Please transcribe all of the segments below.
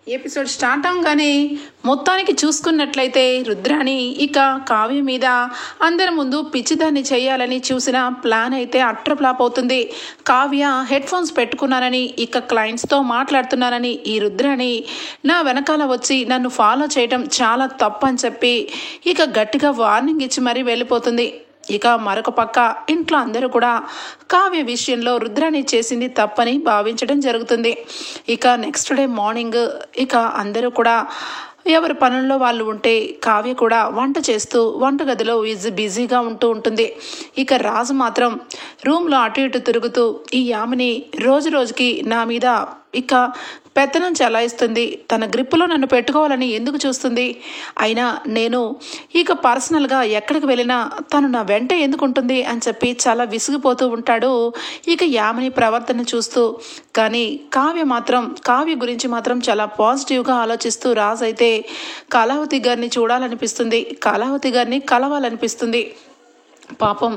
Episode start అవగానే మొత్తానికి చూసుకున్నట్లయితే రుద్రాణి ఇక కావ్య మీద అందరి ముందు పిచ్చిదాన్ని చేయాలని చూసిన ప్లాన్ అయితే అట్టర్ ఫ్లాప్ అవుతుంది. కావ్య హెడ్ ఫోన్స్ పెట్టుకున్నానని ఇక క్లయింట్స్తో మాట్లాడుతున్నానని ఈ రుద్రాణి నా వెనకాల వచ్చి నన్ను ఫాలో చేయడం చాలా తప్పు అని చెప్పి ఇక గట్టిగా వార్నింగ్ ఇచ్చి మరీ వెళ్ళిపోతుంది. ఇక మరొక పక్క ఇంట్లో అందరూ కూడా కావ్య విషయంలో రుద్రాణి చేసింది తప్పని భావించడం జరుగుతుంది. ఇక నెక్స్ట్ డే మార్నింగ్ ఇక అందరూ కూడా ఎవరి పనుల్లో వాళ్ళు ఉంటే కావ్య కూడా వంట చేస్తూ వంటగదిలో బిజీగా ఉంటుంది. ఇక రాజు మాత్రం రూమ్లో అటు ఇటు తిరుగుతూ ఈ యామిని రోజు రోజుకి నా మీద ఇక పెత్తనం చలాయిస్తుంది, తన గ్రిప్పులో నన్ను పెట్టుకోవాలని ఎందుకు చూస్తుంది, అయినా నేను ఇక పర్సనల్గా ఎక్కడికి వెళ్ళినా తను నా వెంట ఎందుకు ఉంటుంది అని చెప్పి చాలా విసిగిపోతూ ఉంటాడు ఇక యామిని ప్రవర్తన చూస్తూ. కానీ కావ్య గురించి మాత్రం చాలా పాజిటివ్గా ఆలోచిస్తూ రాజు అయితే కళావతి గారిని చూడాలనిపిస్తుంది, కళావతి గారిని కలవాలనిపిస్తుంది. పాపం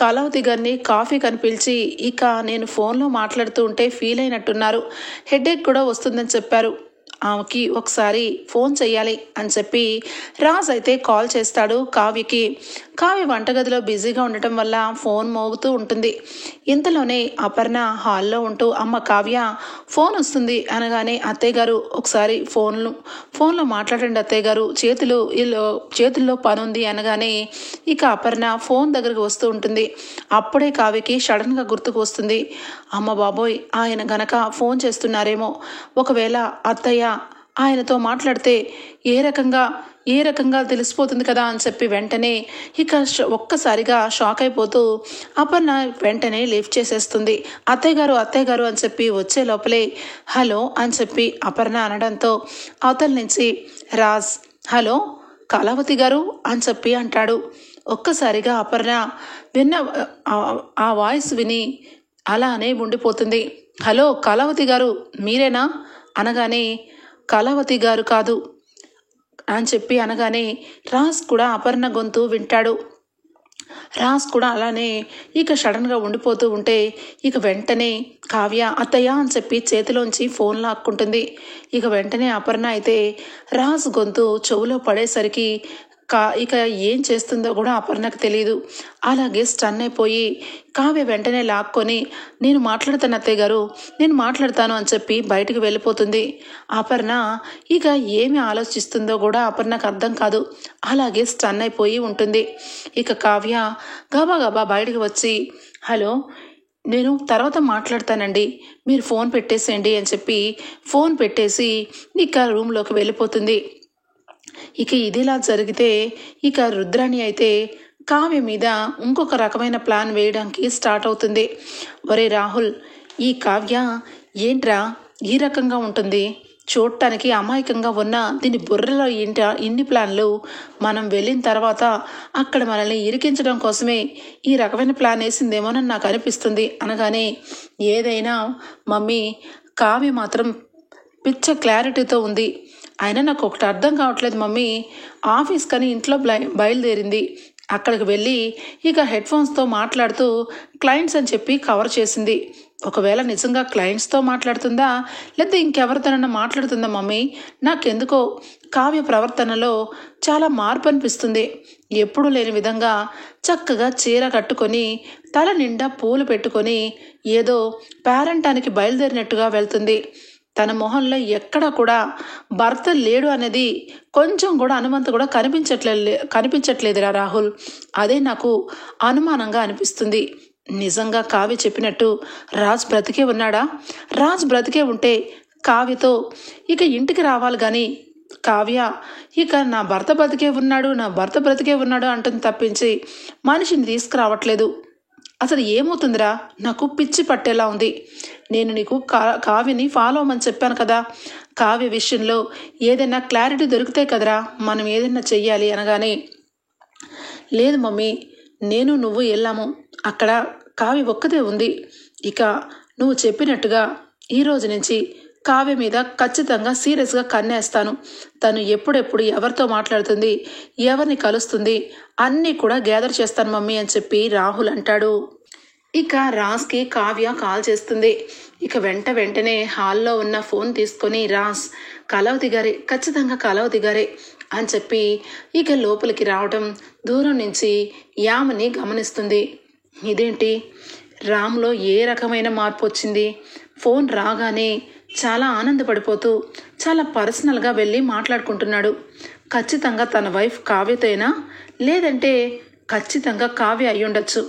కళావతి గారిని కాఫీ కనిపించి ఇక నేను ఫోన్లో మాట్లాడుతూ ఉంటే ఫీల్ అయినట్టున్నారు, హెడేక్ కూడా వస్తుందని చెప్పారు, ఆమెకి ఒకసారి ఫోన్ చెయ్యాలి అని చెప్పి రాజ్ అయితే కాల్ చేస్తాడు కావ్యకి. కావ్య వంటగదిలో బిజీగా ఉండటం వల్ల ఫోన్ మోగుతూ ఉంటుంది. ఇంతలోనే అపర్ణ హాల్లో ఉంటూ అమ్మ కావ్య ఫోన్ వస్తుంది అనగానే అత్తయ్య గారు ఒకసారి ఫోన్లో మాట్లాడండి అత్తయ్య గారు, చేతుల్లో పని ఉంది అనగానే ఇక అపర్ణ ఫోన్ దగ్గరకు వస్తూ ఉంటుంది. అప్పుడే కావ్యకి సడన్గా గుర్తుకు వస్తుంది, అమ్మ బాబోయ్ ఆయన గనక ఫోన్ చేస్తున్నారేమో, ఒకవేళ అత్తయ్య ఆయనతో మాట్లాడితే ఏ రకంగా తెలిసిపోతుంది కదా అని చెప్పి వెంటనే ఇక ఒక్కసారిగా షాక్ అయిపోతూ అపర్ణ వెంటనే లిఫ్ట్ చేసేస్తుంది. అత్తయ్య గారు అని చెప్పి వచ్చే లోపలే హలో అని చెప్పి అపర్ణ అనడంతో అవతల నుంచి రాజ్ హలో కళావతి గారు అని చెప్పి అంటాడు. ఒక్కసారిగా అపర్ణ విన్న ఆ వాయిస్ విని అలానే ఉండిపోతుంది. హలో కళావతి గారు మీరేనా అనగానే కళావతి గారు కాదు అని చెప్పి అనగానే రాజ్ కూడా అపర్ణ గొంతు వింటాడు. రాజ్ కూడా అలానే ఇక సడన్గా ఉండిపోతూ ఉంటే ఇక వెంటనే కావ్య అత్తయ్య అని చెప్పి చేతిలోంచి ఫోన్ లాక్కుంటుంది. ఇక వెంటనే అపర్ణ అయితే రాజ్ గొంతు చెవులో పడేసరికి ఇక ఏం చేస్తుందో కూడా అపర్ణకు తెలియదు. అలాగే స్టన్ అయిపోయి కావ్య వెంటనే లాక్కొని నేను మాట్లాడతాను అత్తయ్య గారు, నేను మాట్లాడతాను అని చెప్పి బయటకు వెళ్ళిపోతుంది. అపర్ణ ఇక ఏమి ఆలోచిస్తుందో కూడా అపర్ణకు అర్థం కాదు, అలాగే స్టన్ అయిపోయి ఉంటుంది. ఇక కావ్య గబా బయటకు వచ్చి హలో నేను తర్వాత మాట్లాడతానండి, మీరు ఫోన్ పెట్టేసేయండి అని చెప్పి ఫోన్ పెట్టేసి ఇక రూమ్లోకి వెళ్ళిపోతుంది. ఇక ఇదిలా జరిగితే ఇక రుద్రాణి అయితే కావ్య మీద ఇంకొక రకమైన ప్లాన్ వేయడానికి స్టార్ట్ అవుతుంది. ఒరే రాహుల్, ఈ కావ్య ఏంట్రా ఈ రకంగా ఉంటుంది, చూడటానికి అమాయకంగా ఉన్న దీని బుర్రలో ఇన్ని ప్లాన్లు, మనం వెళ్ళిన తర్వాత అక్కడ మనల్ని ఇరికించడం కోసమే ఈ రకమైన ప్లాన్ వేసిందేమోనని నాకు అనిపిస్తుంది అనగానే ఏదైనా మమ్మీ కావ్య మాత్రం పిచ్చ క్లారిటీతో ఉంది, అయినా నాకు ఒకటి అర్థం కావట్లేదు మమ్మీ, ఆఫీస్ కానీ ఇంట్లో బయలుదేరింది, అక్కడికి వెళ్ళి ఇక హెడ్ ఫోన్స్తో మాట్లాడుతూ క్లయింట్స్ అని చెప్పి కవర్ చేసింది, ఒకవేళ నిజంగా క్లయింట్స్తో మాట్లాడుతుందా లేదా ఇంకెవరితోనన్నా మాట్లాడుతుందా మమ్మీ, నాకెందుకో కావ్య ప్రవర్తనలో చాలా మార్పు అనిపిస్తుంది, ఎప్పుడూ లేని విధంగా చక్కగా చీర కట్టుకొని తల నిండా పూలు పెట్టుకొని ఏదో పేరంటానికి బయలుదేరినట్టుగా వెళ్తుంది, తన మొహంలో ఎక్కడ కూడా భర్త లేడు అనేది కొంచెం కూడా అనుమానం కూడా కనిపించట్లేదురా రాహుల్, అదే నాకు అనుమానంగా అనిపిస్తుంది, నిజంగా కావ్య చెప్పినట్టు రాజ్ బ్రతికే ఉన్నాడా, రాజ్ బ్రతికే ఉంటే కావ్యతో ఇక ఇంటికి రావాలి కానీ కావ్య ఇక నా భర్త బ్రతికే ఉన్నాడు అంటుంది తప్పించి మనిషిని తీసుకురావట్లేదు, అసలు ఏమవుతుందిరా, నాకు పిచ్చి పట్టేలా ఉంది, నేను నీకు కావ్యని ఫాలో అవ్వమని చెప్పాను కదా, కావ్య విషయంలో ఏదైనా క్లారిటీ దొరికితే కదరా మనం ఏదైనా చెయ్యాలి అనగానే లేదు మమ్మీ, నువ్వు వెళ్ళాము, అక్కడ కావ్య ఒక్కదే ఉంది, ఇక నువ్వు చెప్పినట్టుగా ఈరోజు నుంచి కావ్య మీద ఖచ్చితంగా సీరియస్గా కన్నేస్తాను, తను ఎప్పుడెప్పుడు ఎవరితో మాట్లాడుతుంది, ఎవరిని కలుస్తుంది అన్నీ కూడా గ్యాదర్ చేస్తాను మమ్మీ అని చెప్పి రాహుల్ అంటాడు. ఇక రాజ్కి కావ్య కాల్ చేస్తుంది. ఇక వెంటనే హాల్లో ఉన్న ఫోన్ తీసుకొని రాజ్ కళావతి గారే, ఖచ్చితంగా కళావతి గారే అని చెప్పి ఇక లోపలికి రావటం దూరం నుంచి యామిని గమనిస్తుంది. ఇదేంటి రామ్లో ఏ రకమైన మార్పు వచ్చింది? ఫోన్ రాగానే చాలా ఆనందపడిపోతూ చాలా పర్సనల్గా వెళ్ళి మాట్లాడుకుంటున్నాడు. ఖచ్చితంగా తన వైఫ్ కావ్యతోనా, లేదంటే ఖచ్చితంగా కావ్య అయి ఉండొచ్చు.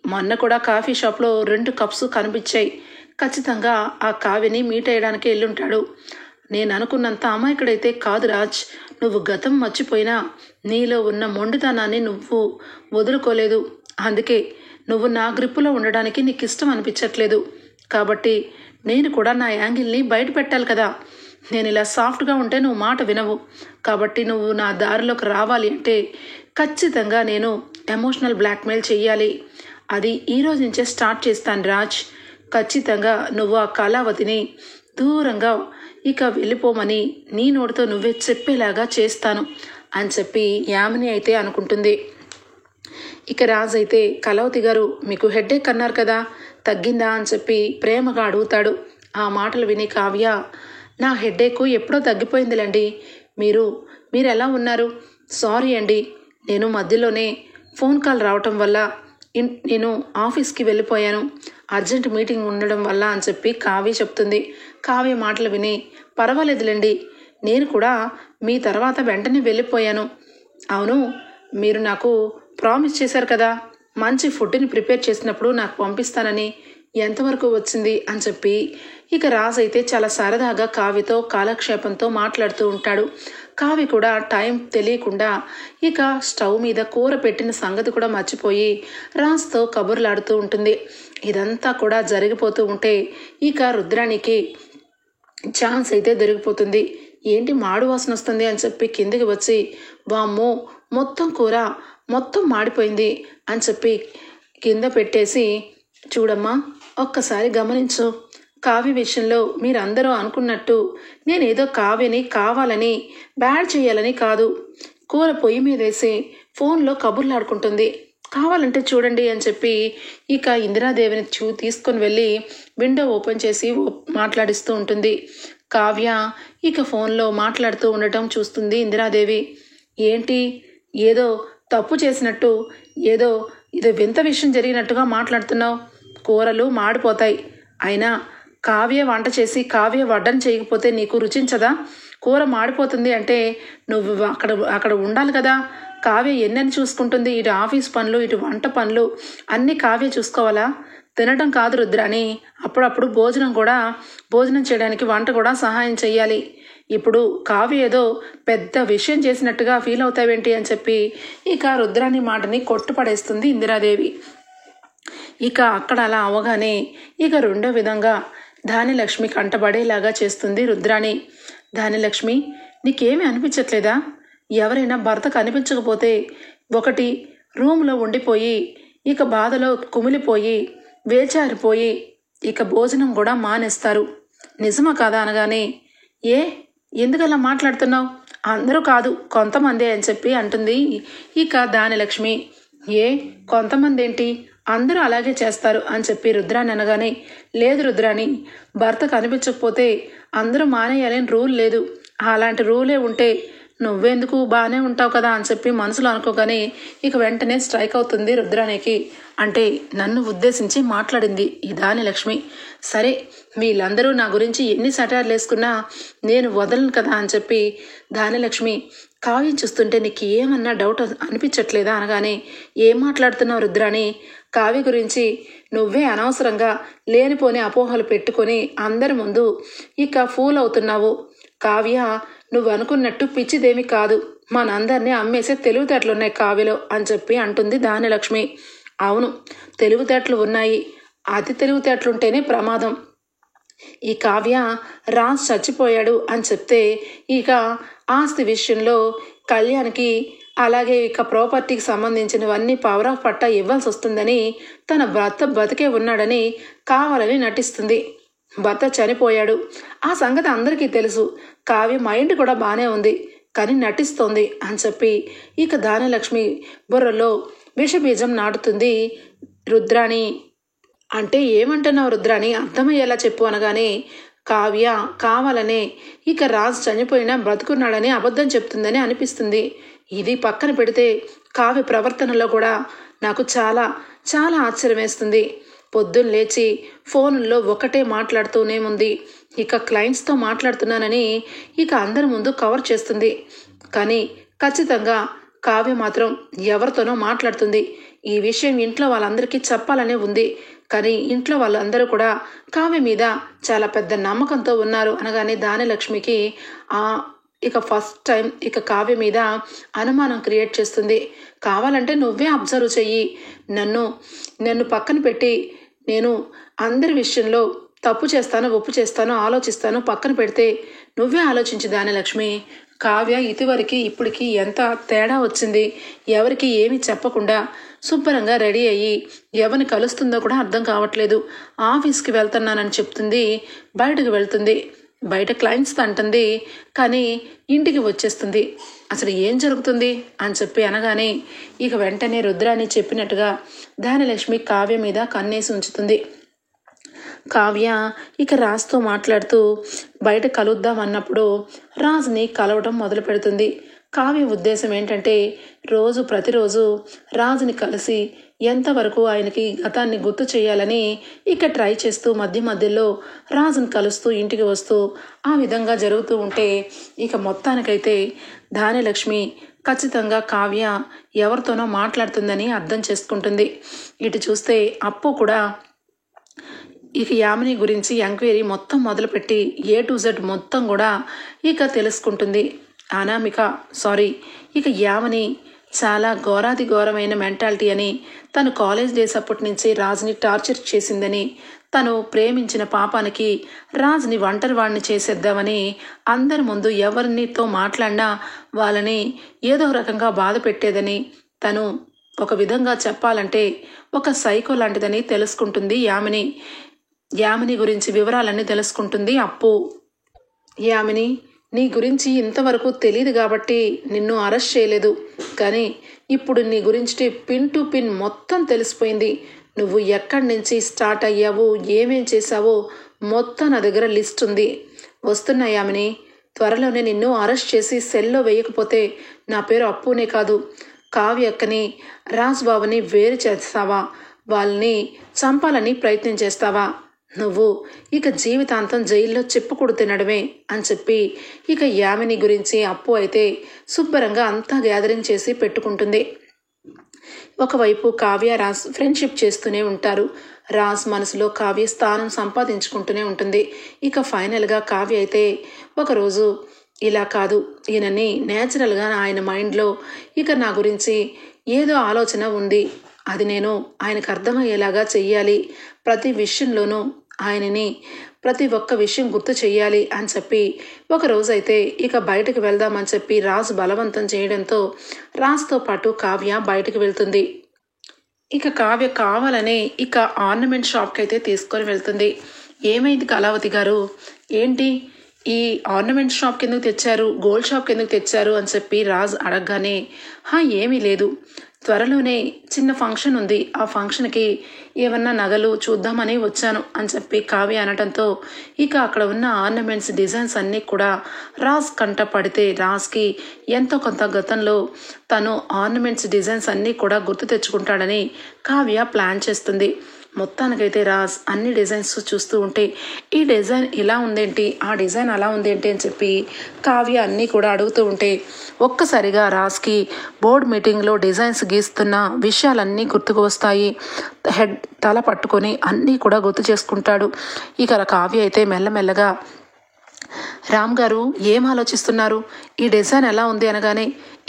మొన్న కూడా కాఫీ షాప్లో 2 కప్స్ కనిపించాయి. ఖచ్చితంగా ఆ కావ్యని మీట్ అయ్యడానికి వెళ్ళుంటాడు. నేను అనుకున్నంత అమాయకుడైతే కాదు రాజ్. నువ్వు గతం మర్చిపోయినా నీలో ఉన్న మొండితనాన్ని నువ్వు వదులుకోలేదు. అందుకే నువ్వు నా గ్రిప్పులో ఉండడానికి నీకు ఇష్టం అనిపించట్లేదు. కాబట్టి నేను కూడా నా యాంగిల్ని బయట పెట్టాలి కదా. నేను ఇలా సాఫ్ట్గా ఉంటే నువ్వు మాట వినవు. కాబట్టి నువ్వు నా దారిలోకి రావాలి అంటే ఖచ్చితంగా నేను ఎమోషనల్ బ్లాక్మెయిల్ చెయ్యాలి. అది ఈరోజు నుంచే స్టార్ట్ చేస్తాను రాజ్. ఖచ్చితంగా నువ్వు ఆ కళావతిని దూరంగా ఇక వెళ్ళిపోమని నీ నోటితో నువ్వే చెప్పేలాగా చేస్తాను అని చెప్పి యామిని అయితే అనుకుంటుంది. ఇక రాజ్ అయితే కళావతి గారు మీకు హెడ్ఏక్ అన్నారు కదా, తగ్గిందా అని చెప్పి ప్రేమగా అడుగుతాడు. ఆ మాటలు విని కావ్య, నా హెడ్ఏక్ ఎప్పుడో తగ్గిపోయిందిలేండి. మీరు ఎలా ఉన్నారు? సారీ అండి, నేను మధ్యలోనే ఫోన్ కాల్ రావటం వల్ల నేను ఆఫీస్కి వెళ్ళిపోయాను, అర్జెంట్ మీటింగ్ ఉండడం వల్ల అని చెప్పి కావ్య చెప్తుంది. కావ్య మాటలు విని పర్వాలేదులేండి, నేను కూడా మీ తర్వాత వెంటనే వెళ్ళిపోయాను. అవును, మీరు నాకు ప్రామిస్ చేశారు కదా మంచి ఫుడ్ని ప్రిపేర్ చేసినప్పుడు నాకు పంపిస్తానని, ఎంతవరకు వచ్చింది అని చెప్పి ఇక రాజ్ అయితే చాలా సరదాగా కావ్యతో కాలక్షేపంతో మాట్లాడుతూ ఉంటాడు. కావ్య కూడా టైం తెలియకుండా ఇక స్టవ్ మీద కూర పెట్టిన సంగతి కూడా మర్చిపోయి రాజ్తో కబుర్లాడుతూ ఉంటుంది. ఇదంతా కూడా జరిగిపోతూ ఉంటే ఇక రుద్రానికి ఛాన్స్ అయితే దొరికిపోతుంది. ఏంటి మాడు వాసన వస్తుంది అని చెప్పి కిందికి వచ్చి, వామ్మో మొత్తం కూర మొత్తం మాడిపోయింది అని చెప్పి కింద పెట్టేసి, చూడమ్మా ఒక్కసారి గమనించు, కావ్య విషయంలో మీరందరూ అనుకున్నట్టు నేనేదో కావ్యని కావాలని బ్యాడ్ చేయాలని కాదు. కూర పొయ్యి మీద వేసి ఫోన్లో కబుర్లాడుకుంటుంది, కావాలంటే చూడండి అని చెప్పి ఇక ఇందిరాదేవిని తీసుకొని వెళ్ళి విండో ఓపెన్ చేసి మాట్లాడిస్తూ ఉంటుంది. కావ్య ఇక ఫోన్లో మాట్లాడుతూ ఉండటం చూస్తుంది ఇందిరాదేవి. ఏంటి ఏదో తప్పు చేసినట్టు, ఏదో వింత విషయం జరిగినట్టుగా మాట్లాడుతున్నావు? కూరలు మాడిపోతాయి, అయినా కావ్య వంట చేసి కావ్య వడ్డన చేయకపోతే నీకు రుచించదా? కూర మాడిపోతుంది అంటే నువ్వు అక్కడ ఉండాలి కదా. కావ్య ఎన్నెన్ని చూసుకుంటుంది, ఇటు ఆఫీస్ పనులు ఇటు వంట పనులు అన్నీ కావ్య చూసుకోవాలా? తినడం కాదు రుద్రాని, అప్పుడప్పుడు భోజనం చేయడానికి వంట కూడా సహాయం చెయ్యాలి. ఇప్పుడు కావ్య ఏదో పెద్ద విషయం చేసినట్టుగా ఫీల్ అవుతావేంటి అని చెప్పి ఇక రుద్రాని మాటని కొట్టుపడేస్తుంది ఇందిరాదేవి. ఇక అక్కడ అలా అవగానే ఇక రెండో విధంగా ధాన్యలక్ష్మి కంటబడేలాగా చేస్తుంది రుద్రాని. ధాన్యలక్ష్మి, నీకేమీ అనిపించట్లేదా? ఎవరైనా భర్త కనిపించకపోతే ఒకటి రూమ్లో ఉండిపోయి ఇక బాధలో కుమిలిపోయి వేచారిపోయి ఇక భోజనం కూడా మానేస్తారు, నిజమా కాదా అనగానే, ఎందుకలా మాట్లాడుతున్నావు? అందరూ కాదు కొంతమంది అని చెప్పి అంటుంది ఇక ధాన్యలక్ష్మి. కొంతమంది ఏంటి, అందరూ అలాగే చేస్తారు అని చెప్పి రుద్రాని అనగానే, లేదు రుద్రాని, భర్త కనిపించకపోతే అందరూ మానేయాలని రూల్ లేదు. అలాంటి రూలే ఉంటే నువ్వెందుకు బాగానే ఉంటావు కదా అని చెప్పి మనసులో అనుకోగానే ఇక వెంటనే స్ట్రైక్ అవుతుంది రుద్రానికి. అంటే నన్ను ఉద్దేశించి మాట్లాడింది ఈ ధాన్యలక్ష్మి. సరే, వీళ్ళందరూ నా గురించి ఎన్ని సటార్లు వేసుకున్నా నేను వదలను కదా అని చెప్పి ధాన్యలక్ష్మి, కావ్యం చూస్తుంటే నీకు ఏమన్నా డౌట్ అనిపించట్లేదా అనగానే, ఏం మాట్లాడుతున్నావు రుద్రాని? కావ్య గురించి నువ్వే అనవసరంగా లేనిపోని అపోహలు పెట్టుకొని అందరి ముందు ఇక ఫూల్ అవుతున్నావు. కావ్య నువ్వు అనుకున్నట్టు పిచ్చిదేమి కాదు, మనందరినీ అమ్మేసే తెలివితేటలున్నాయి కావ్యలో అని చెప్పి అంటుంది ధాన్యలక్ష్మి. అవును, తెలివితేటలు ఉన్నాయి, అతి తెలివితేటలుంటేనే ప్రమాదం. ఈ కావ్య రాజ్ చచ్చిపోయాడు అని చెప్తే ఇక ఆస్తి విషయంలో కళ్యాణ్కి అలాగే ఇక ప్రాపర్టీకి సంబంధించినవన్నీ పవర్ ఆఫ్ పట్టా ఇవ్వాల్సి వస్తుందని, తన భర్త బతికే ఉన్నాడని కావాలని నటిస్తుంది. భర్త చనిపోయాడు, ఆ సంగతి అందరికీ తెలుసు, కావ్య మైండ్ కూడా బాగానే ఉంది కానీ నటిస్తోంది అని చెప్పి ఇక ధాన్యలక్ష్మి బుర్రలో విషబీజం నాటుతుంది రుద్రాని. అంటే ఏమంటున్నావు రుద్రాని, అర్థమయ్యేలా చెప్పు అనగానే కావ్య కావాలనే ఇక రాజ్ చనిపోయినా బ్రతుకున్నాడని అబద్ధం చెప్తుందని అనిపిస్తుంది. ఇది పక్కన పెడితే కావ్య ప్రవర్తనలో కూడా నాకు చాలా చాలా ఆశ్చర్యం వేస్తుంది. పొద్దున్న లేచి ఫోన్లో ఒకటే మాట్లాడుతూనే ఉంది. ఇక క్లయింట్స్తో మాట్లాడుతున్నానని ఇక అందరి ముందు కవర్ చేస్తుంది. కానీ ఖచ్చితంగా కావ్య మాత్రం ఎవరితోనో మాట్లాడుతుంది. ఈ విషయం ఇంట్లో వాళ్ళందరికీ చెప్పాలనే ఉంది. కానీ ఇంట్లో వాళ్ళందరూ కూడా కావ్య మీద చాలా పెద్ద నమ్మకంతో ఉన్నారు అనగానే ధాన్యలక్ష్మికి ఇక ఫస్ట్ టైం ఇక కావ్య మీద అనుమానం క్రియేట్ చేస్తుంది. కావాలంటే నువ్వే అబ్జర్వ్ చెయ్యి, నన్ను పక్కన పెట్టి నేను అందరి విషయంలో తప్పు చేస్తాను ఒప్పు చేస్తాను ఆలోచిస్తాను పక్కన పెడితే నువ్వే ఆలోచించి ధాన్యలక్ష్మి, కావ్య ఇదివరకు ఇప్పటికి ఎంత తేడా వచ్చింది. ఎవరికి ఏమీ చెప్పకుండా శుభ్రంగా రెడీ అయ్యి ఎవరిని కలుస్తుందో కూడా అర్థం కావట్లేదు. ఆఫీస్కి వెళ్తున్నానని చెప్తుంది, బయటకు వెళ్తుంది, బయట క్లయింట్స్తో అంటుంది, కానీ ఇంటికి వచ్చేస్తుంది. అసలు ఏం జరుగుతుంది అని చెప్పి అనగానే ఇక వెంటనే రుద్రాని చెప్పినట్టుగా ధాన్యలక్ష్మి కావ్య మీద కన్నేసి ఉంచుతుంది. కావ్య ఇక రాజ్తో మాట్లాడుతూ బయట కలుద్దాం అన్నప్పుడు రాజ్ని కలవడం మొదలు పెడుతుంది. కావ్య ఉద్దేశం ఏంటంటే ప్రతిరోజు రాజుని కలిసి ఎంతవరకు ఆయనకి గతాన్ని గుర్తు చేయాలని ఇక ట్రై చేస్తూ మధ్యలో రాజుని కలుస్తూ ఇంటికి వస్తూ ఆ విధంగా జరుగుతూ ఉంటే ఇక మొత్తానికైతే ధాన్యలక్ష్మి ఖచ్చితంగా కావ్య ఎవరితోనో మాట్లాడుతుందని అర్థం చేసుకుంటుంది. ఇటు చూస్తే అప్పు కూడా ఇక యామిని గురించి ఎంక్వైరీ మొత్తం మొదలుపెట్టి A to Z మొత్తం కూడా ఇక తెలుసుకుంటుంది. ఇక యామిని చాలా ఘోరాది ఘోరమైన మెంటాలిటీ అని, తను కాలేజ్ డేస్ అప్పటి నుంచి రాజ్ని టార్చర్ చేసిందని, తను ప్రేమించిన పాపానికి రాజ్ని ఒంటరివాడిని చేసేద్దామని అందరి ముందు ఎవరినితో మాట్లాడినా వాళ్ళని ఏదో రకంగా బాధ పెట్టేదని, తను ఒక విధంగా చెప్పాలంటే ఒక సైకో లాంటిదని తెలుసుకుంటుంది యామిని గురించి వివరాలన్నీ తెలుసుకుంటుంది అప్పు. యామిని, నీ గురించి ఇంతవరకు తెలియదు కాబట్టి నిన్ను అరెస్ట్ చేయలేదు, కానీ ఇప్పుడు నీ గురించి పిన్ టు పిన్ మొత్తం తెలిసిపోయింది. నువ్వు ఎక్కడి నుంచి స్టార్ట్ అయ్యావో ఏమేం చేశావో మొత్తం నా దగ్గర లిస్ట్ ఉంది. వస్తున్నా యామిని, త్వరలోనే నిన్ను అరెస్ట్ చేసి సెల్లో వేయకపోతే నా పేరు అప్పునే కాదు, కావ్య అక్కని రాజ్బాబుని వేరు చేస్తావా, వాళ్ళని చంపాలని ప్రయత్నం చేస్తావా, నువ్వు ఇక జీవితాంతం జైల్లో చెప్పుకుడు తినడమే అని చెప్పి ఇక యామిని గురించి అప్పు అయితే శుభ్రంగా అంతా గ్యాదరింగ్ చేసి పెట్టుకుంటుంది. ఒకవైపు కావ్య రాజ్ ఫ్రెండ్షిప్ చేస్తూనే ఉంటారు. రాజ్ మనసులో కావ్య స్థానం సంపాదించుకుంటూనే ఉంటుంది. ఇక ఫైనల్గా కావ్య అయితే ఒకరోజు ఇలా కాదు, ఈయనని నేచురల్గా ఆయన మైండ్లో ఇక నా గురించి ఏదో ఆలోచన ఉంది, అది నేను ఆయనకు అర్థమయ్యేలాగా చెయ్యాలి, ప్రతి విషయంలోనూ ఆయనని ప్రతి ఒక్క విషయం గుర్తు చెయ్యాలి అని చెప్పి ఒకరోజైతే ఇక బయటకు వెళ్దామని చెప్పి రాజు బలవంతం చేయడంతో రాజ్తో పాటు కావ్య బయటకు వెళ్తుంది. ఇక కావ్య కావాలనే ఇక ఆర్నమెంట్ షాప్కి అయితే తీసుకొని వెళ్తుంది. ఏమైంది కళావతి గారు, ఏంటి ఈ ఆర్నమెంట్ షాప్కి ఎందుకు తెచ్చారు, గోల్డ్ షాప్కి ఎందుకు తెచ్చారు అని చెప్పి రాజ్ అడగగానే ఏమీ లేదు, త్వరలోనే చిన్న ఫంక్షన్ ఉంది, ఆ ఫంక్షన్కి ఏమన్నా నగలు చూద్దామని వచ్చాను అని చెప్పి కావ్య అనడంతో ఇక అక్కడ ఉన్న ఆర్నమెంట్స్ డిజైన్స్ అన్నీ కూడా రాజ్ కంట పడితే రాజ్కి ఎంతో కొంత గతంలో తను ఆర్నమెంట్స్ డిజైన్స్ అన్నీ కూడా గుర్తు తెచ్చుకుంటాడని కావ్య ప్లాన్ చేస్తుంది. మొత్తానికైతే రాజ్ అన్ని డిజైన్స్ చూస్తూ ఉంటే ఈ డిజైన్ ఇలా ఉందేంటి, ఆ డిజైన్ అలా ఉందేంటి అని చెప్పి కావ్య అన్నీ కూడా అడుగుతూ ఉంటే ఒక్కసారిగా రాజ్కి బోర్డ్ మీటింగ్లో డిజైన్స్ గీస్తున్న విషయాలన్నీ గుర్తుకు వస్తాయి. తల పట్టుకొని అన్నీ కూడా గుర్తు చేసుకుంటాడు. ఇక కావ్య అయితే మెల్లమెల్లగా రామ్ గారు ఏం ఆలోచిస్తున్నారు, ఈ డిజైన్ ఎలా ఉంది అనగానే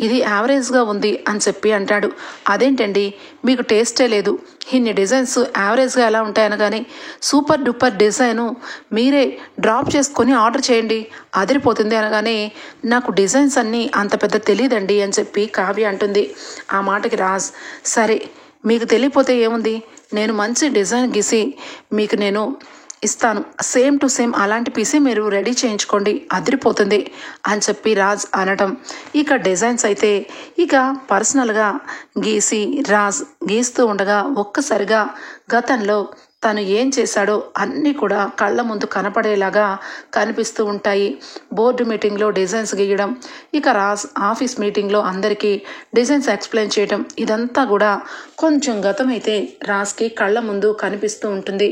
ఇది యావరేజ్గా ఉంది అని చెప్పి అంటాడు. అదేంటండి మీకు టేస్టే లేదు, ఇన్ని డిజైన్స్ యావరేజ్గా ఎలా ఉంటాయనగానే సూపర్ డూపర్ డిజైను మీరే డ్రాప్ చేసుకొని ఆర్డర్ చేయండి అదిరిపోతుంది అనగానే నాకు డిజైన్స్ అన్నీ అంత పెద్ద తెలియదండి అని చెప్పి కావ్య అంటుంది. ఆ మాటకి రాజ్ సరే మీకు తెలియపోతే ఏముంది, నేను మంచి డిజైన్ గీసి మీకు నేను ఇస్తాను, సేమ్ టు సేమ్ అలాంటి పీసే మీరు రెడీ చేయించుకోండి అదిరిపోతుంది అని చెప్పి రాజ్ అనడం ఇక డిజైన్స్ అయితే ఇక పర్సనల్గా రాజ్ గీస్తూ ఉండగా ఒక్కసారిగా గతంలో తను ఏం చేశాడో అన్నీ కూడా కళ్ళ ముందు కనపడేలాగా కనిపిస్తూ ఉంటాయి. బోర్డు మీటింగ్లో డిజైన్స్ గీయడం, ఇక రాజ్ ఆఫీస్ మీటింగ్లో అందరికీ డిజైన్స్ ఎక్స్ప్లెయిన్ చేయడం, ఇదంతా కూడా కొంచెం గతమైతే రాజ్కి కళ్ళ ముందు కనిపిస్తూ ఉంటుంది.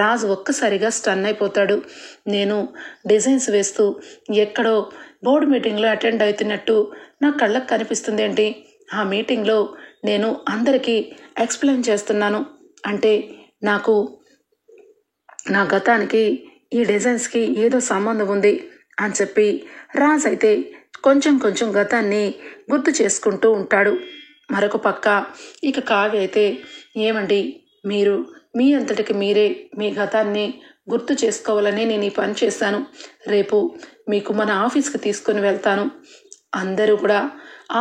రాజ్ ఒక్కసారిగా స్టన్ అయిపోతాడు. నేను డిజైన్స్ వేస్తూ ఎక్కడో బోర్డు మీటింగ్లో అటెండ్ అవుతున్నట్టు నా కళ్ళకు కనిపిస్తుంది ఏంటి? ఆ మీటింగ్లో నేను అందరికీ ఎక్స్ప్లెయిన్ చేస్తున్నాను అంటే నాకు నా గతానికి ఈ డిజైన్స్కి ఏదో సంబంధం ఉంది అని చెప్పి రాజ్ అయితే కొంచెం కొంచెం గతాన్ని గుర్తు చేసుకుంటూ ఉంటాడు. మరొక పక్క ఇక కావ్య అయితే, ఏమండి మీరు మీ అంతటికి మీరే మీ గతాన్ని గుర్తు చేసుకోవాలని నేను ఈ పని చేశాను. రేపు మీకు మన ఆఫీస్కి తీసుకొని వెళ్తాను. అందరూ కూడా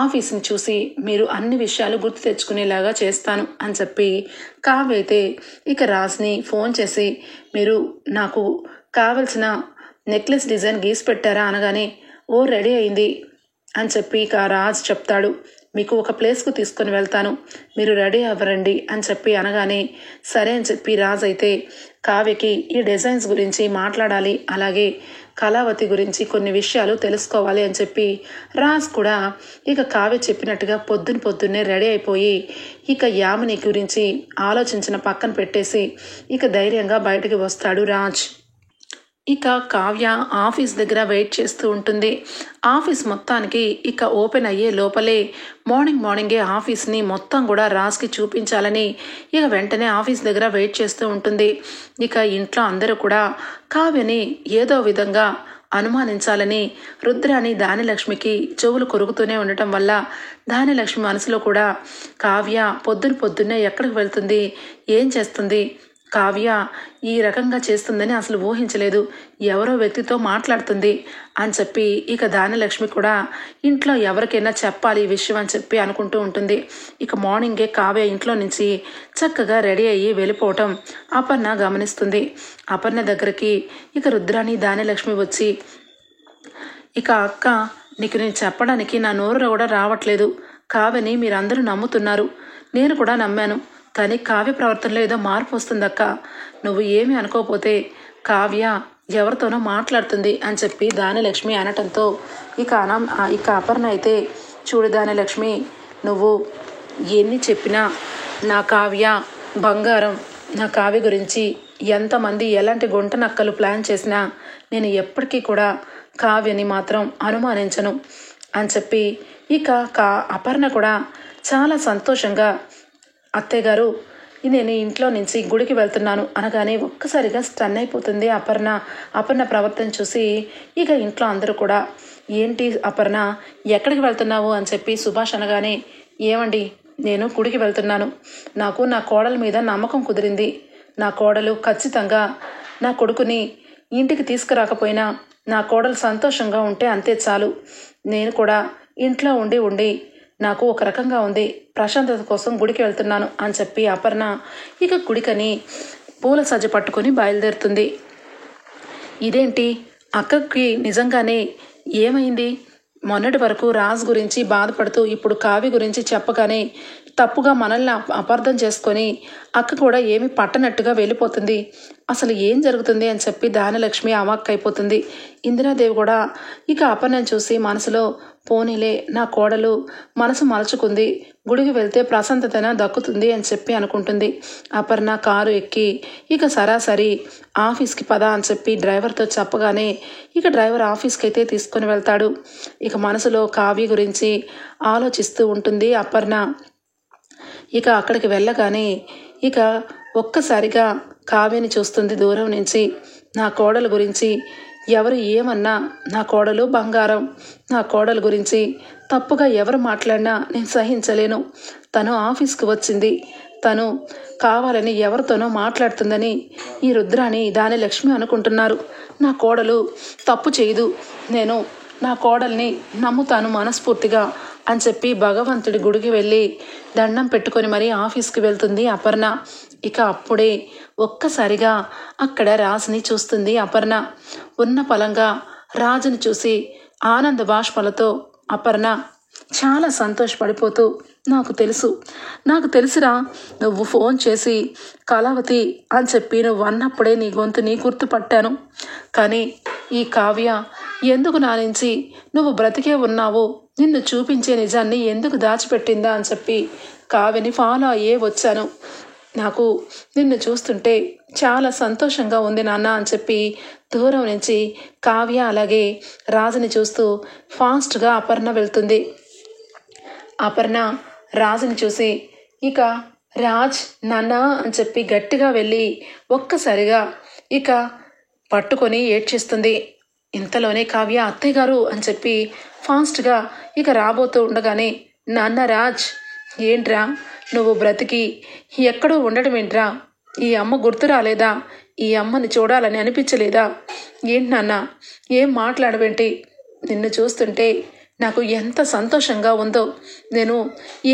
ఆఫీస్ని చూసి మీరు అన్ని విషయాలు గుర్తు తెచ్చుకునేలాగా చేస్తాను అని చెప్పి కావ్య అయితే ఇక రాజ్ని ఫోన్ చేసి, మీరు నాకు కావలసిన నెక్లెస్ డిజైన్ గీసి పెట్టారా అనగానే, ఓ రెడీ అయింది అని చెప్పి ఇక రాజ్ చెప్తాడు. మీకు ఒక ప్లేస్కు తీసుకొని వెళ్తాను, మీరు రెడీ అవ్వరండి అని చెప్పి అనగానే సరే అని చెప్పి రాజ్ అయితే కావ్యకి ఈ డిజైన్స్ గురించి మాట్లాడాలి, అలాగే కళావతి గురించి కొన్ని విషయాలు తెలుసుకోవాలి అని చెప్పి రాజ్ కూడా ఇక కావ్య చెప్పినట్టుగా పొద్దున్నే రెడీ అయిపోయి ఇక యామిని గురించి ఆలోచించిన పక్కన పెట్టేసి ఇక ధైర్యంగా బయటకు వస్తాడు రాజ్. ఇక కావ్య ఆఫీస్ దగ్గర వెయిట్ చేస్తూ ఉంటుంది. ఆఫీస్ మొత్తానికి ఇక ఓపెన్ అయ్యే లోపలే మార్నింగే ఆఫీస్ని మొత్తం కూడా రాజ్కి చూపించాలని ఇక వెంటనే ఆఫీస్ దగ్గర వెయిట్ చేస్తూ ఉంటుంది. ఇక ఇంట్లో అందరూ కూడా కావ్యని ఏదో విధంగా అనుమానించాలని రుద్రాని దానిలక్ష్మికి చెవులు కొరుకుతూనే ఉండటం వల్ల దానిలక్ష్మి మనసులో కూడా కావ్య పొద్దున్నే ఎక్కడికి వెళ్తుంది, ఏం చేస్తుంది, కావ్య ఈ రకంగా చేస్తుందని అసలు ఊహించలేదు, ఎవరో వ్యక్తితో మాట్లాడుతుంది అని చెప్పి ఇక దానిలక్ష్మి కూడా ఇంట్లో ఎవరికైనా చెప్పాలి ఈ విషయం అని చెప్పి అనుకుంటూ ఉంటుంది. ఇక మార్నింగే కావ్య ఇంట్లో నుంచి చక్కగా రెడీ అయ్యి వెళ్ళిపోవటం అపర్ణ గమనిస్తుంది. అపర్ణ దగ్గరికి ఇక రుద్రాని దానిలక్ష్మి వచ్చి, ఇక అక్క నీకు నేను చెప్పడానికి నా నోరు కూడా రావట్లేదు, కావ్యని మీరందరూ నమ్ముతున్నారు, నేను కూడా నమ్మాను, కానీ కావ్య ప్రవర్తనలో ఏదో మార్పు వస్తుందక్క, నువ్వు ఏమి అనుకోకపోతే కావ్య ఎవరితోనో మాట్లాడుతుంది అని చెప్పి దానిలక్ష్మి అనటంతో ఇక అపర్ణ అయితే, చూడు దానిలక్ష్మి, నువ్వు ఎన్ని చెప్పినా నా కావ్య బంగారం, నా కావ్య గురించి ఎంతమంది ఎలాంటి గుంట నక్కలు ప్లాన్ చేసినా నేను ఎప్పటికీ కూడా కావ్యని మాత్రం అనుమానించను అని చెప్పి ఇక అపర్ణ కూడా చాలా సంతోషంగా, అత్తయ్య గారు నేను ఇంట్లో నుంచి గుడికి వెళ్తున్నాను అనగానే ఒక్కసారిగా స్టన్ అయిపోతుంది అపర్ణ ప్రవర్తన చూసి. ఇక ఇంట్లో అందరూ కూడా, ఏంటి అపర్ణ ఎక్కడికి వెళ్తున్నావు అని చెప్పి సుభాష్ అనగానే, ఏమండి నేను గుడికి వెళ్తున్నాను, నాకు నా కోడల మీద నమ్మకం కుదిరింది, నా కోడలు ఖచ్చితంగా నా కొడుకుని ఇంటికి తీసుకురాకపోయినా నా కోడలు సంతోషంగా ఉంటే అంతే చాలు, నేను కూడా ఇంట్లో ఉండి నాకు ఒక రకంగా ఉంది, ప్రశాంతత కోసం గుడికి వెళ్తున్నాను అని చెప్పి అపర్ణ ఇక గుడికని పూల సజ్జ పట్టుకొని బయలుదేరుతుంది. ఇదేంటి అక్కకి నిజంగానే ఏమైంది? మొన్నటి వరకు రాజ్ గురించి బాధపడుతూ ఇప్పుడు కావ్య గురించి చెప్పగానే తప్పుగా మనల్ని అపార్థం చేసుకొని అక్క కూడా ఏమి పట్టనట్టుగా వెళ్ళిపోతుంది, అసలు ఏం జరుగుతుంది అని చెప్పి దానిలక్ష్మి అవాక్కైపోతుంది. ఇందిరాదేవి కూడా ఇక అపర్ణను చూసి మనసులో, పోనీలే నా కోడలు మనసు మలుచుకుంది, గుడికి వెళ్తే ప్రశాంతతన దక్కుతుంది అని చెప్పి అనుకుంటుంది. అపర్ణ కారు ఎక్కి ఇక సరాసరి ఆఫీస్కి పద అని చెప్పి డ్రైవర్తో చెప్పగానే ఇక డ్రైవర్ ఆఫీస్కి అయితే తీసుకొని వెళ్తాడు. ఇక మనసులో కావ్య గురించి ఆలోచిస్తూ ఉంటుంది అపర్ణ. ఇక అక్కడికి వెళ్ళగానే ఇక ఒక్కసారిగా కావ్యని చూస్తుంది దూరం నుంచి. నా కోడల గురించి ఎవరు ఏమన్నా నా కోడలు బంగారం, నా కోడల గురించి తప్పుగా ఎవరు మాట్లాడినా నేను సహించలేను, తను ఆఫీస్కి వచ్చింది, తను కావాలని ఎవరితోనో మాట్లాడుతుందని ఈ రుద్రాని దానిలక్ష్మి అనుకుంటున్నారు, నా కోడలు తప్పు చేయదు, నేను నా కోడల్ని నమ్ముతాను మనస్ఫూర్తిగా అని చెప్పి భగవంతుడి గుడికి వెళ్ళి దండం పెట్టుకొని మరీ ఆఫీస్కి వెళ్తుంది అపర్ణ. ఇక అప్పుడే ఒక్కసారిగా అక్కడ రాజుని చూస్తుంది అపర్ణ. ఉన్న పలంగా రాజుని చూసి ఆనంద బాష్పాలతో అపర్ణ చాలా సంతోషపడిపోతూ, నాకు తెలుసురా. నువ్వు ఫోన్ చేసి కళావతి అని చెప్పి నువ్వు అన్నప్పుడే నీ గొంతుని గుర్తుపట్టాను. కానీ ఈ కావ్య ఎందుకు నా నుంచి నువ్వు బ్రతికే ఉన్నావు, నిన్ను చూపించే నిజాన్ని ఎందుకు దాచిపెట్టిందా అని చెప్పి కావ్యని ఫాలో అయ్యే వచ్చాను. నాకు నిన్ను చూస్తుంటే చాలా సంతోషంగా ఉంది నాన్న అని చెప్పి దూరం నుంచి కావ్య అలాగే రాజుని చూస్తూ ఫాస్ట్గా అపర్ణ వెళ్తుంది. అపర్ణ రాజుని చూసి ఇక రాజ్ నాన్న అని చెప్పి గట్టిగా వెళ్ళి ఒక్కసారిగా ఇక పట్టుకొని ఏడ్చేస్తుంది. ఇంతలోనే కావ్య అత్తయ్య గారు అని చెప్పి ఫాస్ట్గా ఇక రాబోతూ ఉండగానే, నాన్న రాజ్, ఏంట్రా నువ్వు బ్రతికి ఎక్కడో ఉండడం ఏంట్రా? ఈ అమ్మ గుర్తు రాలేదా? ఈ అమ్మని చూడాలని అనిపించలేదా? ఏంటి నాన్న, ఏం మాట్లాడవేంటి? నిన్ను చూస్తుంటే నాకు ఎంత సంతోషంగా ఉందో. నేను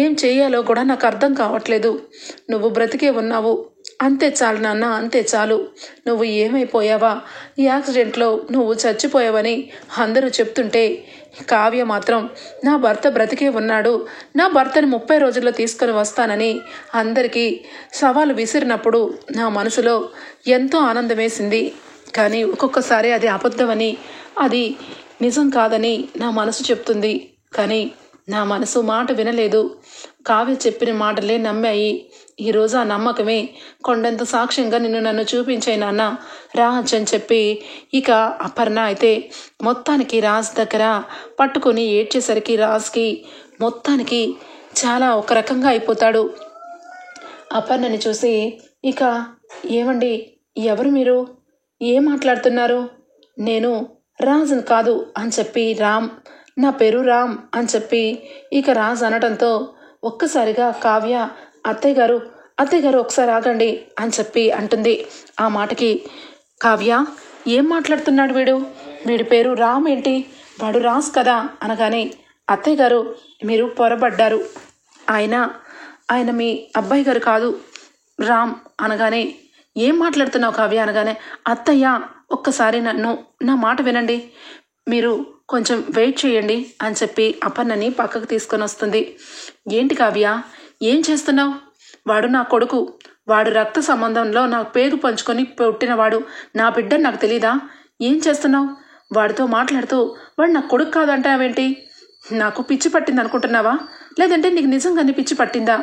ఏం చేయాలో కూడా నాకు అర్థం కావట్లేదు. నువ్వు బ్రతికే ఉన్నావు, అంతే చాలు నాన్న, అంతే చాలు. నువ్వు ఏమైపోయావా? ఈ యాక్సిడెంట్లో నువ్వు చచ్చిపోయావని అందరూ చెప్తుంటే కావ్య మాత్రం నా భర్త బ్రతికే ఉన్నాడు, నా భర్తను 30 రోజుల్లో తీసుకొని వస్తానని అందరికీ సవాలు విసిరినప్పుడు నా మనసులో ఎంతో ఆనందం వేసింది. కానీ ఒక్కొక్కసారి అది అబద్ధమని, అది నిజం కాదని నా మనసు చెప్తుంది. కానీ నా మనసు మాట వినలేదు. కావ్య చెప్పిన మాటలే నమ్మాయి. ఈరోజు ఆ నమ్మకమే కొండంత సాక్ష్యంగా నన్ను చూపించాయి నాన్న, రాజ్ అని చెప్పి ఇక అపర్ణ అయితే మొత్తానికి రాజ్ దగ్గర పట్టుకొని ఏడ్చేసరికి రాజ్కి మొత్తానికి చాలా ఒక రకంగా అయిపోతాడు. అపర్ణని చూసి ఇక, ఏమండి, ఎవరు మీరు? ఏం మాట్లాడుతున్నారు? నేను రాజుని కాదు అని చెప్పి రామ్, నా పేరు రామ్ అని చెప్పి ఇక రాజ్ అనడంతో ఒక్కసారిగా కావ్య, అత్తయ్య గారు ఒకసారి ఆగండి అని చెప్పి అంటుంది. ఆ మాటకి కావ్య, ఏం మాట్లాడుతున్నాడు వీడి పేరు రామ్ ఏంటి? వాడు రాజ్ కదా అనగానే, అత్తయ్య గారు మీరు పొరబడ్డారు, ఆయన మీ అబ్బాయి గారు కాదు రామ్ అనగానే, ఏం మాట్లాడుతున్నావు కావ్య అనగానే, అత్తయ్య ఒక్కసారి నా మాట వినండి, మీరు కొంచెం వెయిట్ చేయండి అని చెప్పి అపర్ణని పక్కకు తీసుకొని వస్తుంది. ఏంటి కావ్య, ఏం చేస్తున్నావు? వాడు నా కొడుకు, వాడు రక్త సంబంధంలో నా పేగు పంచుకొని పుట్టినవాడు, నా బిడ్డని నాకు తెలీదా? ఏం చేస్తున్నావు? వాడితో మాట్లాడుతూ వాడు నా కొడుకు కాదంటావేంటి? నాకు పిచ్చి పట్టింది అనుకుంటున్నావా? లేదంటే నీకు నిజంగానే పిచ్చి పట్టిందా?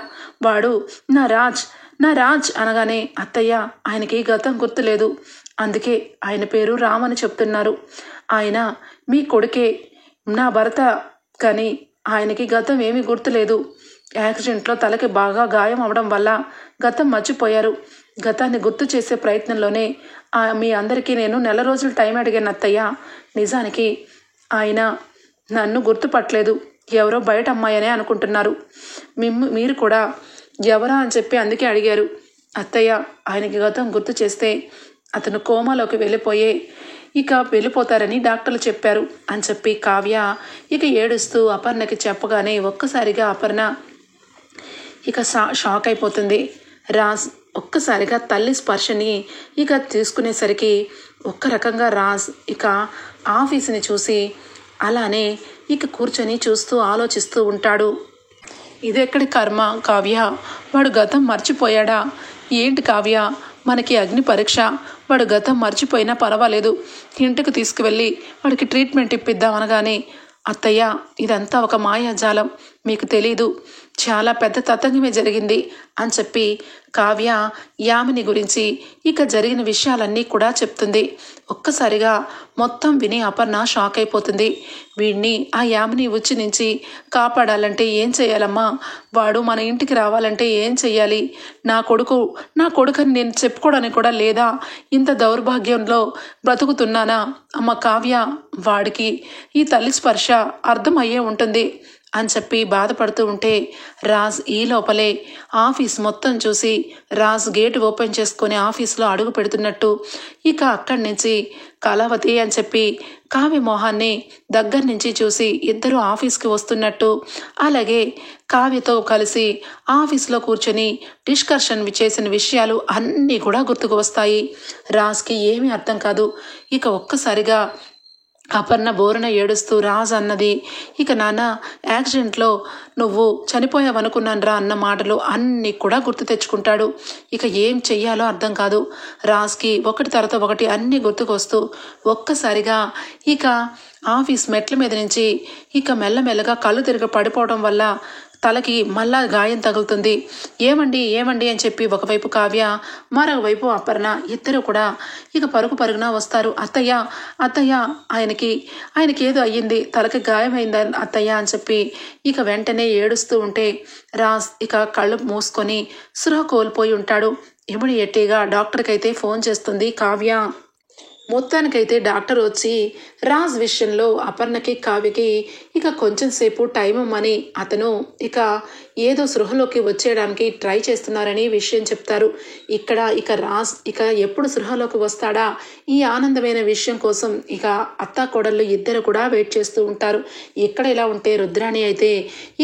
వాడు నా రాజ్ అనగానే, అత్తయ్య ఆయనకి గతం గుర్తులేదు, అందుకే ఆయన పేరు రామ్ అని చెప్తున్నారు. ఆయన మీ కొడుకే, నా భర్త, కానీ ఆయనకి గతం ఏమీ గుర్తులేదు. యాక్సిడెంట్లో తలకి బాగా గాయం అవడం వల్ల గతం మర్చిపోయారు. గతాన్ని గుర్తు చేసే ప్రయత్నంలోనే మీ అందరికీ నేను 4 రోజులు టైం అడిగాను అత్తయ్య. నిజానికి ఆయన నన్ను గుర్తుపట్టలేదు, ఎవరో బయట అమ్మాయనే అనుకుంటున్నారు. మీరు కూడా ఎవరా అని చెప్పి అందుకే అడిగారు అత్తయ్య. ఆయనకి గతం గుర్తు చేస్తే అతను కోమాలోకి వెళ్ళిపోతారని డాక్టర్లు చెప్పారు అని చెప్పి కావ్య ఇక ఏడుస్తూ అపర్ణకి చెప్పగానే ఒక్కసారిగా అపర్ణ ఇక షాక్ అయిపోతుంది. రాజ్ ఒక్కసారిగా తల్లి స్పర్శని ఇక తీసుకునేసరికి ఒక్క రకంగా రాజ్ ఇక ఆఫీసుని చూసి అలానే ఇక కూర్చొని చూస్తూ ఆలోచిస్తూ ఉంటాడు. ఇదెక్కడి కర్మ కావ్య, వాడు గతం మర్చిపోయాడా ఏంటి కావ్య? మనకి అగ్ని పరీక్ష, వాడు గతం మర్చిపోయినా పర్వాలేదు, ఇంటికి తీసుకువెళ్ళి వాడికి ట్రీట్మెంట్ ఇప్పిద్దాం అనగానే, అత్తయ్య ఇదంతా ఒక మాయాజాలం, మీకు తెలీదు, చాలా పెద్ద తతంగమే జరిగింది అని చెప్పి కావ్య యామిని గురించి ఇక జరిగిన విషయాలన్నీ కూడా చెప్తుంది. ఒక్కసారిగా మొత్తం విని అపర్ణ షాక్ అయిపోతుంది. వీడిని ఆ యామిని ఉచ్చి నుంచి కాపాడాలంటే ఏం చేయాలమ్మా? వాడు మన ఇంటికి రావాలంటే ఏం చెయ్యాలి? నా కొడుకని నేను చెప్పుకోవడానికి కూడా లేదా? ఇంత దౌర్భాగ్యంలో బ్రతుకుతున్నానా? అమ్మ కావ్య, వాడికి ఈ తల్లి స్పర్శ అర్థమయ్యే ఉంటుంది అని చెప్పి బాధపడుతూ ఉంటే రాజ్ ఈ లోపలే ఆఫీస్ మొత్తం చూసి రాజ్ గేట్ ఓపెన్ చేసుకొని ఆఫీస్లో అడుగు పెడుతున్నట్టు ఇక అక్కడి నుంచి కళావతి అని చెప్పి కావ్య మొహాన్ని దగ్గర నుంచి చూసి ఇద్దరు ఆఫీస్కి వస్తున్నట్టు, అలాగే కావ్యతో కలిసి ఆఫీస్లో కూర్చొని డిస్కషన్ చేసిన విషయాలు అన్నీ కూడా గుర్తుకు వస్తాయి. రాజ్కి ఏమీ అర్థం కాదు. ఇక ఒక్కసారిగా అపర్ణ బోరున ఏడుస్తూ రాజ్ అన్నది. ఇక నాన్న యాక్సిడెంట్లో నువ్వు చనిపోయావనుకున్నాను అన్న మాటలు అన్నీ కూడా గుర్తు తెచ్చుకుంటాడు. ఇక ఏం చెయ్యాలో అర్థం కాదు. రాజ్కి ఒకటి తర్వాత ఒకటి అన్నీ గుర్తుకొస్తూ ఒక్కసారిగా ఇక ఆఫీస్ మెట్ల మీద నుంచి ఇక మెల్లమెల్లగా కళ్ళు తిరిగి పడిపోవడం వల్ల తలకి మళ్ళా గాయం తగులుతుంది. ఏమండి ఏమండి అని చెప్పి ఒకవైపు కావ్య, మరోవైపు అపర్ణ ఇద్దరు కూడా ఇక పరుగున వస్తారు. అత్తయ్య అత్తయ్య ఆయనకి ఏదో అయ్యింది, తలకి గాయమైంది అత్తయ్య అని చెప్పి ఇక వెంటనే ఏడుస్తూ ఉంటే రాజ్ ఇక కళ్ళు మూసుకొని స్పృహ కోల్పోయి ఉంటాడు. ఇమిడియట్గా డాక్టర్కి అయితే ఫోన్ చేస్తుంది కావ్య. మొత్తానికైతే డాక్టర్ వచ్చి రాజ్ విషయంలో అపర్ణకి కావ్యకి ఇక కొంచెం సేపు టైం ఇవ్వమని అతను ఇక ఏదో సృహలోకి వచ్చేయడానికి ట్రై చేస్తున్నారని విషయం చెప్తారు. ఇక రాజ్ ఇక ఎప్పుడు సృహలోకి వస్తాడా ఈ ఆనందమైన విషయం కోసం ఇక అత్తా కోడళ్ళు ఇద్దరు కూడా వెయిట్ చేస్తూ ఉంటారు. ఇక్కడ ఇలా ఉంటే రుద్రాణి అయితే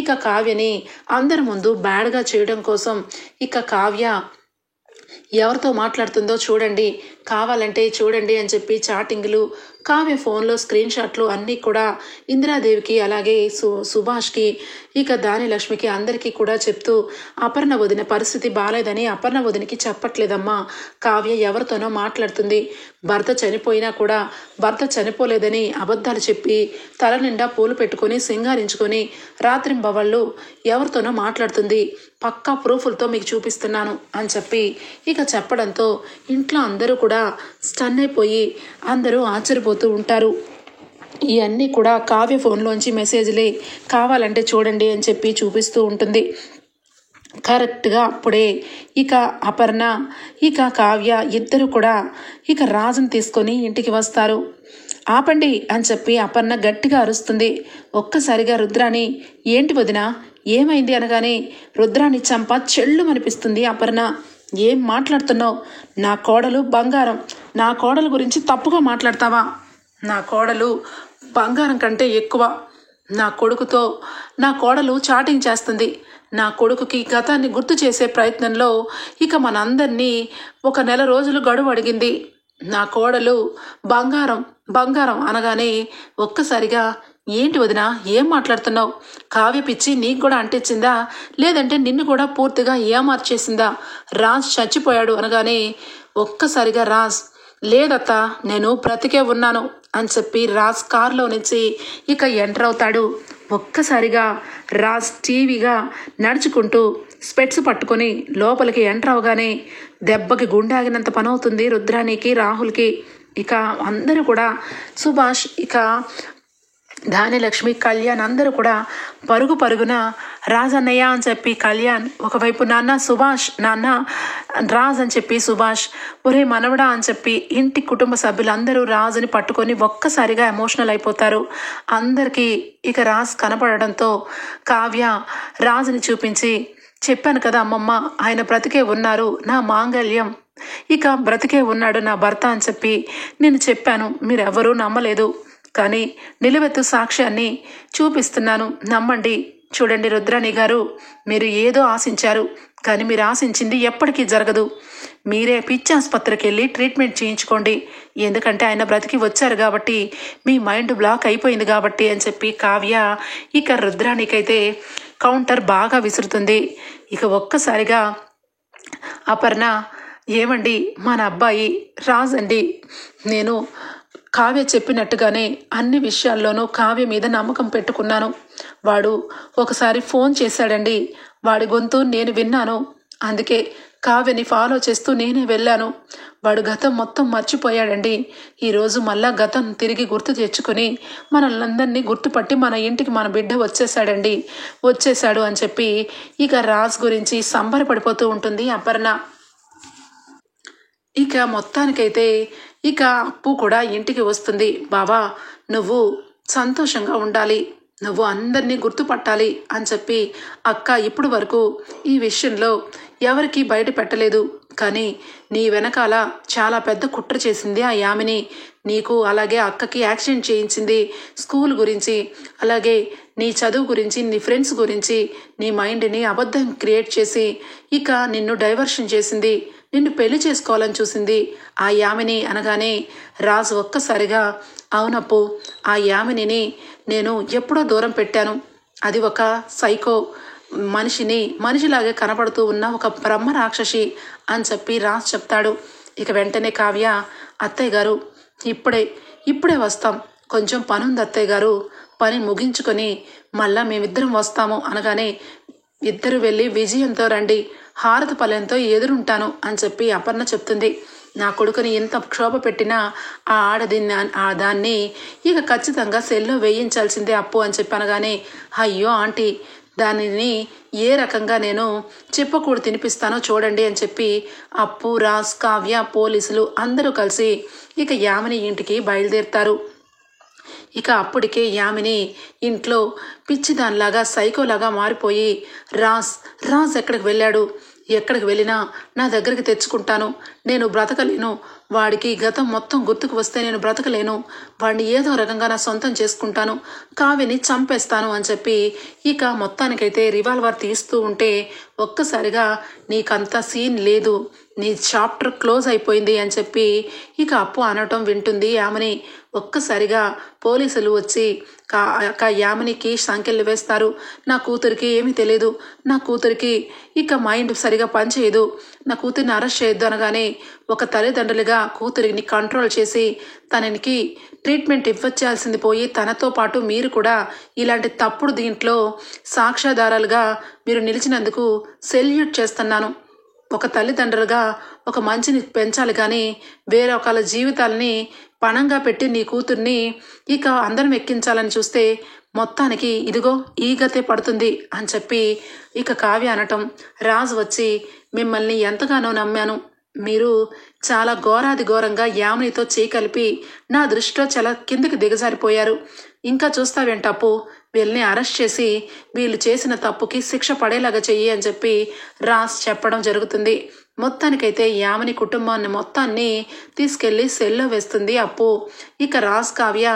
ఇక కావ్యని అందరి ముందు బ్యాడ్గా చేయడం కోసం ఇక కావ్య ఎవరితో మాట్లాడుతుందో చూడండి, కావాలంటే చూడండి అని చెప్పి చాటింగ్లు, కావ్య ఫోన్లో స్క్రీన్ షాట్లు అన్నీ కూడా ఇందిరాదేవికి అలాగే సుభాష్కి ఇక దానిలక్ష్మికి అందరికీ కూడా చెప్తూ అపర్ణ వదిన పరిస్థితి బాలేదని అపర్ణ వదినికి చెప్పట్లేదమ్మా, కావ్య ఎవరితోనో మాట్లాడుతుంది, భర్త చనిపోయినా కూడా భర్త చనిపోలేదని అబద్ధాలు చెప్పి తల నిండా పూలు పెట్టుకొని సింగారించుకొని రాత్రింబవళ్ళు ఎవరితోనో మాట్లాడుతుంది, పక్కా ప్రూఫ్లతో మీకు చూపిస్తున్నాను అని చెప్పి ఇక చెప్పడంతో ఇంట్లో అందరూ కూడా స్టన్ అయిపోయి అందరూ ఆశ్చర్యపోతూ ఉంటారు. ఇవన్నీ కూడా కావ్య ఫోన్లోంచి మెసేజ్లే, కావాలంటే చూడండి అని చెప్పి చూపిస్తూ ఉంటుంది. కరెక్ట్గా అప్పుడే ఇక అపర్ణ ఇక కావ్య ఇద్దరు కూడా ఇక రాజును తీసుకొని ఇంటికి వస్తారు. ఆపండి అని చెప్పి అపర్ణ గట్టిగా అరుస్తుంది. ఒక్కసారిగా రుద్రాణి ఏంటి వదినా ఏమైంది అనగానే రుద్రాణి చంప చెల్లుమనిపిస్తుంది అపర్ణ. ఏం మాట్లాడుతున్నావు? నా కోడలు బంగారం, నా కోడలు గురించి తప్పుగా మాట్లాడతావా? నా కోడలు బంగారం కంటే ఎక్కువ. నా కోడలు చాటింగ్ చేస్తుంది. నా కొడుకుకి గతాన్ని గుర్తు చేసే ప్రయత్నంలో ఇక మనందరినీ ఒక నెల రోజులు గడువు అడిగింది. నా కోడలు బంగారం అనగానే ఒక్కసారిగా ఏంటి వదినా ఏం మాట్లాడుతున్నావు? కావ్య పిచ్చి నీకు కూడా అంటించిందా, లేదంటే నిన్ను కూడా పూర్తిగా ఏమార్చేసిందా? రాజ్ చచ్చిపోయాడు అనగానే ఒక్కసారిగా రాజ్ లేదత్త నేను బ్రతికే ఉన్నాను అని చెప్పి రాజ్ కారులో నుంచి ఇక ఎంటర్ అవుతాడు. ఒక్కసారిగా రాజ్ టీవీగా నడుచుకుంటూ స్పెట్స్ పట్టుకొని లోపలికి ఎంటర్ అవగానే దెబ్బకి గుండె ఆగినంత పని అవుతుంది రుద్రానికి రాహుల్కి. ఇక అందరూ కూడా సుభాష్ ఇక దానిలక్ష్మి కళ్యాణ్ అందరూ కూడా పరుగున రాజన్నయ్య అని చెప్పి కళ్యాణ్ ఒకవైపు నాన్న సుభాష్, నాన్న రాజ్ అని చెప్పి సుభాష్, ఒరే మనవడా అని చెప్పి ఇంటి కుటుంబ సభ్యులందరూ రాజుని పట్టుకొని ఒక్కసారిగా ఎమోషనల్ అయిపోతారు. అందరికీ ఇక రాజ్ కనపడడంతో కావ్య రాజుని చూపించి చెప్పాను కదా అమ్మమ్మ, ఆయన బ్రతికే ఉన్నారు, నా మాంగళ్యం ఇక బ్రతికే ఉన్నాడు నా భర్త అని చెప్పి నేను చెప్పాను, మీరెవరూ నమ్మలేదు, కానీ నిలువెత్తు సాక్ష్యాన్ని చూపిస్తున్నాను, నమ్మండి. చూడండి రుద్రాణి గారు, మీరు ఏదో ఆశించారు, కానీ మీరు ఆశించింది ఎప్పటికీ జరగదు. మీరే పిచ్చి ఆసుపత్రికి వెళ్ళి ట్రీట్మెంట్ చేయించుకోండి, ఎందుకంటే ఆయన బ్రతికి వచ్చారు కాబట్టి, మీ మైండ్ బ్లాక్ అయిపోయింది కాబట్టి అని చెప్పి కావ్య ఇక రుద్రాణికైతే కౌంటర్ బాగా విసురుతుంది. ఇక ఒక్కసారిగా అపర్ణ ఏమండి మన అబ్బాయి రాజ్ అండి, నేను కావ్య చెప్పినట్టుగానే అన్ని విషయాల్లోనూ కావ్య మీద నమ్మకం పెట్టుకున్నాను. వాడు ఒకసారి ఫోన్ చేశాడండి, వాడి గొంతు నేను విన్నాను, అందుకే కావ్యని ఫాలో చేస్తూ నేనే వెళ్ళాను. వాడు గతం మొత్తం మర్చిపోయాడండి. ఈరోజు మళ్ళా గతం తిరిగి గుర్తు తెచ్చుకొని మనల్నందరినీ గుర్తుపట్టి మన ఇంటికి మన బిడ్డ వచ్చేసాడు అని చెప్పి ఇక రాజ్ గురించి సంబరపడిపోతూ ఉంటుంది అపర్ణ. ఇక మొత్తానికైతే ఇక అప్పు కూడా ఇంటికి వస్తుంది. బావా నువ్వు సంతోషంగా ఉండాలి, నువ్వు అందరినీ గుర్తుపట్టాలి అని చెప్పి అక్క ఇప్పుడు వరకు ఈ విషయంలో ఎవరికీ బయట పెట్టలేదు, కానీ నీ వెనకాల చాలా పెద్ద కుట్ర చేసింది ఆ యామిని. నీకు అలాగే అక్కకి యాక్సిడెంట్ చేయించింది, స్కూల్ గురించి అలాగే నీ చదువు గురించి నీ ఫ్రెండ్స్ గురించి నీ మైండ్ని అబద్ధం క్రియేట్ చేసి ఇక నిన్ను డైవర్షన్ చేసింది. నిన్ను పెళ్లి చేసుకోవాలని చూసింది ఆ యామిని అనగానే రాజు ఒక్కసారిగా అవునప్పు, ఆ యామినిని నేను ఎప్పుడో దూరం పెట్టాను. అది ఒక సైకో మనిషిలాగే కనపడుతూ ఉన్న ఒక బ్రహ్మ రాక్షసి అని చెప్పి రాజు చెప్తాడు. ఇక వెంటనే కావ్య అత్తయ్య గారు ఇప్పుడే వస్తాం, కొంచెం పనుంది అత్తయ్య గారు, పని ముగించుకొని మళ్ళా మేమిద్దరం వస్తాము అనగానే ఇద్దరు వెళ్ళి విజయంతో రండి, హారతి పల్లెంతో ఎదురుంటాను అని చెప్పి అపర్ణ చెప్తుంది. నా కొడుకుని ఎంత క్షోభ పెట్టినా ఆ దాన్ని ఇక ఖచ్చితంగా సెల్లో వేయించాల్సిందే అప్పు అని చెప్పి అనగానే అయ్యో ఆంటీ, దానిని ఏ రకంగా నేను చెప్పకూడదు తినిపిస్తానో చూడండి అని చెప్పి అప్పు, రాజ్, కావ్య, పోలీసులు అందరూ కలిసి ఇక యామిని ఇంటికి బయలుదేరుతారు. ఇక అప్పటికే యామిని ఇంట్లో పిచ్చిదానిలాగా సైకోలాగా మారిపోయి రాజ్ ఎక్కడికి వెళ్ళినా నా దగ్గరికి తెచ్చుకుంటాను, నేను బ్రతకలేను, వాడికి గతం మొత్తం గుర్తుకు వస్తే నేను బ్రతకలేను, వాడిని ఏదో రకంగా నా సొంతం చేసుకుంటాను, కావ్యని చంపేస్తాను అని చెప్పి ఇక మొత్తానికైతే రివాల్వర్ తీస్తూ ఉంటే ఒక్కసారిగా నీకంత సీన్ లేదు, నీ చాప్టర్ క్లోజ్ అయిపోయింది అని చెప్పి ఇక అప్పు అనటం వింటుంది యామిని. ఒక్కసారిగా పోలీసులు వచ్చి యామినికి సంఖ్యలు వేస్తారు. నా కూతురికి ఏమీ తెలియదు, నా కూతురికి ఇక మైండ్ సరిగా పనిచేయదు, నా కూతురిని అరెస్ట్ చేయొద్దు అనగానే ఒక తల్లిదండ్రులుగా కూతురిని కంట్రోల్ చేసి తనకి ట్రీట్మెంట్ ఇవ్వచ్చాల్సింది పోయి తనతో పాటు మీరు కూడా ఇలాంటి తప్పుడు దీంట్లో సాక్ష్యాధారాలుగా మీరు నిలిచినందుకు సెల్యూట్ చేస్తున్నాను. ఒక తల్లిదండ్రులుగా ఒక మంచిని పెంచాలి కానీ వేరొకళ్ళ జీవితాలని పణంగా పెట్టి నీ కూతుర్ని ఇక అందరం ఎక్కించాలని చూస్తే మొత్తానికి ఇదిగో ఈ గతే పడుతుంది అని చెప్పి ఇక కావ్య అనటం, రాజు వచ్చి మిమ్మల్ని ఎంతగానో నమ్మాను, మీరు చాలా ఘోరాది ఘోరంగా యామినితో కలిపి నా దృష్టిలో చాలా కిందకి దిగజారిపోయారు, ఇంకా చూస్తావేంటప్పు, వీళ్ళని అరెస్ట్ చేసి వీళ్ళు చేసిన తప్పుకి శిక్ష పడేలాగా చెయ్యి అని చెప్పి రాజ్ చెప్పడం జరుగుతుంది. మొత్తానికైతే యామిని కుటుంబాన్ని మొత్తాన్ని తీసుకెళ్లి సెల్లో వేస్తుంది అప్పు. ఇక రాజ్, కావ్య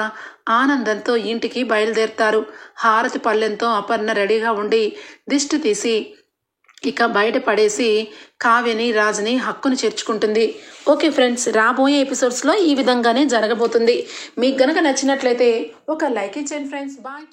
ఆనందంతో ఇంటికి బయలుదేరుతారు. హారతి పల్లెంతో అపర్ణ రెడీగా ఉండి దిష్టి తీసి ఇక బయట పడేసి కావ్యని, రాజుని హక్కును చేర్చుకుంటుంది. ఓకే ఫ్రెండ్స్, రాబోయే ఎపిసోడ్స్లో ఈ విధంగానే జరగబోతుంది. మీకు గనక నచ్చినట్లయితే ఒక లైక్ ఇచ్చేయండి ఫ్రెండ్స్. బాయ్.